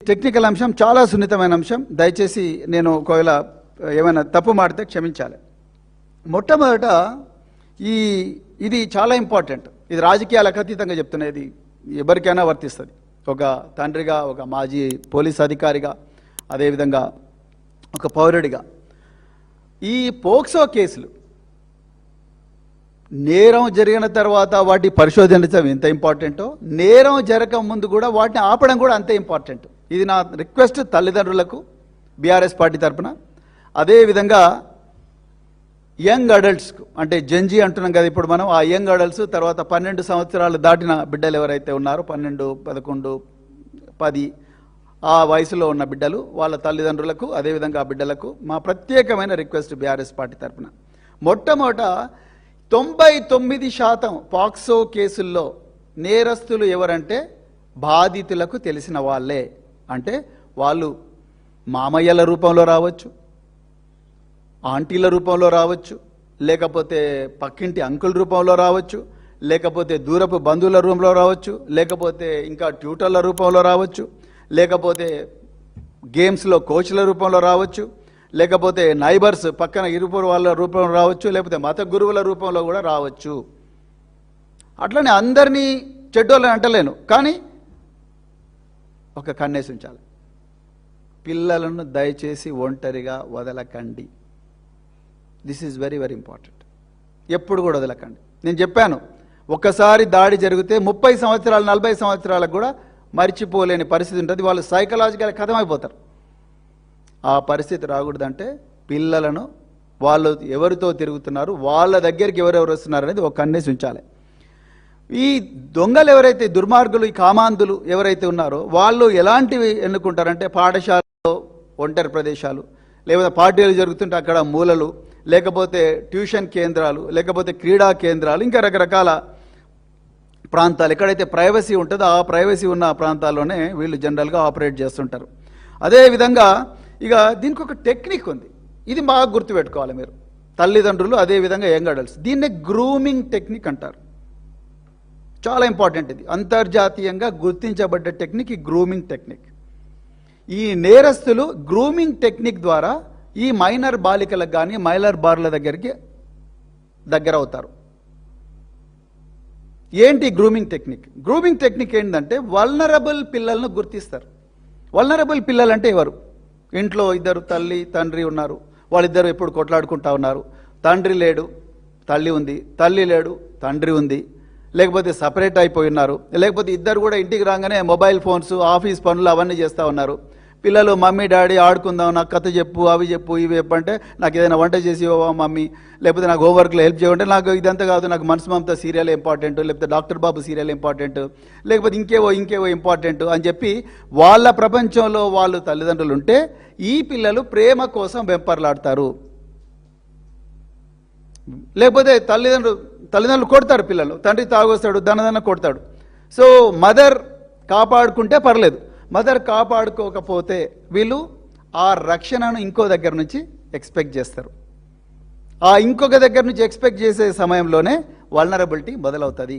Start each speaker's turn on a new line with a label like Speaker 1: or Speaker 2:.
Speaker 1: Technical అంశం చాలా సున్నితమైన అంశం. దయచేసి నేను ఒకవేళ ఏమైనా తప్పు మాడితే క్షమించాలి. మొట్టమొదట ఇది చాలా ఇంపార్టెంట్. ఇది రాజకీయాలకు అతీతంగా చెప్తున్నది, ఎవరికైనా వర్తిస్తుంది. ఒక తండ్రిగా, ఒక మాజీ పోలీస్ అధికారిగా, అదేవిధంగా ఒక పౌరుడిగా, ఈ పోక్సో కేసులు నేరం జరిగిన తర్వాత వాటి పరిశోధించడం ఎంత ఇంపార్టెంటో, నేరం జరగక ముందు కూడా వాటిని ఆపడం కూడా అంతే ఇంపార్టెంట్. ఇది నా రిక్వెస్ట్ తల్లిదండ్రులకు బీఆర్ఎస్ పార్టీ తరఫున. అదేవిధంగా యంగ్ అడల్ట్స్కు, అంటే జంజీ అంటున్నాం కదా ఇప్పుడు మనం, ఆ యంగ్ అడల్ట్స్ తర్వాత 12 సంవత్సరాలు దాటిన బిడ్డలు ఎవరైతే ఉన్నారో, 12, 11, 10 ఆ వయసులో ఉన్న బిడ్డలు, వాళ్ళ తల్లిదండ్రులకు, అదేవిధంగా ఆ బిడ్డలకు మా ప్రత్యేకమైన రిక్వెస్ట్ బీఆర్ఎస్ పార్టీ తరఫున. మొట్టమొదట 99% పాక్సో కేసుల్లో నేరస్తులు ఎవరంటే బాధితులకు తెలిసిన వాళ్ళే. అంటే వాళ్ళు మామయ్యల రూపంలో రావచ్చు, ఆంటీల రూపంలో రావచ్చు, లేకపోతే పక్కింటి అంకుల్ రూపంలో రావచ్చు, లేకపోతే దూరపు బంధువుల రూపంలో రావచ్చు, లేకపోతే ఇంకా ట్యూటర్ల రూపంలో రావచ్చు, లేకపోతే గేమ్స్లో కోచ్ల రూపంలో రావచ్చు, లేకపోతే నైబర్స్ పక్కన ఇరుపురు వాళ్ళ రూపంలో రావచ్చు, లేకపోతే మత గురువుల రూపంలో కూడా రావచ్చు. అట్లనే అందరినీ చెడ్డోళ్ళని అంటలేను, కానీ ఒక కన్నేసి ఉంచాలి. పిల్లలను దయచేసి ఒంటరిగా వదలకండి. This is very very important. ఎప్పుడు కూడా వదలకండి. నేను చెప్పాను, ఒక్కసారి దాడి జరిగితే 30 సంవత్సరాలు 40 సంవత్సరాలకు కూడా మర్చిపోలేని పరిస్థితి ఉంటుంది. వాళ్ళు సైకలాజికల్ ఖతమైపోతారు. ఆ పరిస్థితి రాకూడదంటే పిల్లలను, వాళ్ళు ఎవరితో తిరుగుతున్నారు, వాళ్ళ దగ్గరికి ఎవరెవరు వస్తున్నారు అనేది ఒక కన్నేసి ఉంచాలి. ఈ దొంగలు ఎవరైతే, దుర్మార్గులు, ఈ కామాంధులు ఎవరైతే ఉన్నారో వాళ్ళు ఎలాంటివి ఎన్నుకుంటారంటే పాఠశాలలో ఒంటరి ప్రదేశాలు, లేకపోతే పార్టీలు జరుగుతుంటే అక్కడ మూలలు, లేకపోతే ట్యూషన్ కేంద్రాలు, లేకపోతే క్రీడా కేంద్రాలు, ఇంకా రకరకాల ప్రాంతాలు ఎక్కడైతే ప్రైవసీ ఉంటుందో ఆ ప్రైవసీ ఉన్న ప్రాంతాల్లోనే వీళ్ళు జనరల్గా ఆపరేట్ చేస్తుంటారు. అదేవిధంగా ఇక దీనికి ఒక టెక్నిక్ ఉంది. ఇది బాగా గుర్తుపెట్టుకోవాలి మీరు తల్లిదండ్రులు, అదేవిధంగా యంగ్ అడల్ట్స్. దీన్నే గ్రూమింగ్ టెక్నిక్ అంటారు. చాలా ఇంపార్టెంట్. ఇది అంతర్జాతీయంగా గుర్తించబడ్డ టెక్నిక్, ఈ గ్రూమింగ్ టెక్నిక్. ఈ నేరస్తులు గ్రూమింగ్ టెక్నిక్ ద్వారా ఈ మైనర్ బాలికలకు కానీ మైనర్ బార్ల దగ్గర అవుతారు. ఏంటి గ్రూమింగ్ టెక్నిక్? గ్రూమింగ్ టెక్నిక్ ఏంటంటే వల్నరబుల్ పిల్లలను గుర్తిస్తారు. వల్నరబుల్ పిల్లలు అంటే ఎవరు? ఇంట్లో ఇద్దరు తల్లి తండ్రి ఉన్నారు, వాళ్ళిద్దరు ఎప్పుడు కొట్లాడుకుంటా ఉన్నారు. తండ్రి లేడు, తల్లి ఉంది, తల్లి లేడు, తండ్రి ఉంది, లేకపోతే సపరేట్ అయిపోయి ఉన్నారు, లేకపోతే ఇద్దరు కూడా ఇంటికి రాగానే మొబైల్ ఫోన్స్, ఆఫీస్ పనులు అవన్నీ చేస్తూ ఉన్నారు. పిల్లలు మమ్మీ డాడీ ఆడుకుందాం, నాకు కథ చెప్పు, అవి చెప్పు, ఇవి చెప్పు అంటే, నాకు ఏదైనా వంట చేసి ఇవ్వవా మమ్మీ, లేకపోతే నాకు హోంవర్క్లో హెల్ప్ చేయమంటే, నాకు ఇదంతా కాదు, నాకు మనసు మమత సీరియల్ ఇంపార్టెంట్, లేకపోతే డాక్టర్ బాబు సీరియల్ ఇంపార్టెంట్, లేకపోతే ఇంకేవో ఇంపార్టెంట్ అని చెప్పి వాళ్ళ ప్రపంచంలో వాళ్ళు తల్లిదండ్రులు ఉంటే, ఈ పిల్లలు ప్రేమ కోసం వెంపర్లాడతారు. లేకపోతే తల్లిదండ్రులు కొడతారు పిల్లలు, తండ్రి తాగొస్తాడు, దనదన కొడతాడు. సో మదర్ కాపాడుకుంటే పర్లేదు, మదర్ కాపాడుకోకపోతే వీళ్ళు ఆ రక్షణను ఇంకో దగ్గర నుంచి ఎక్స్పెక్ట్ చేస్తారు. ఆ ఇంకొక దగ్గర నుంచి ఎక్స్పెక్ట్ చేసే సమయంలోనే వల్నరబిలిటీ మొదలవుతుంది.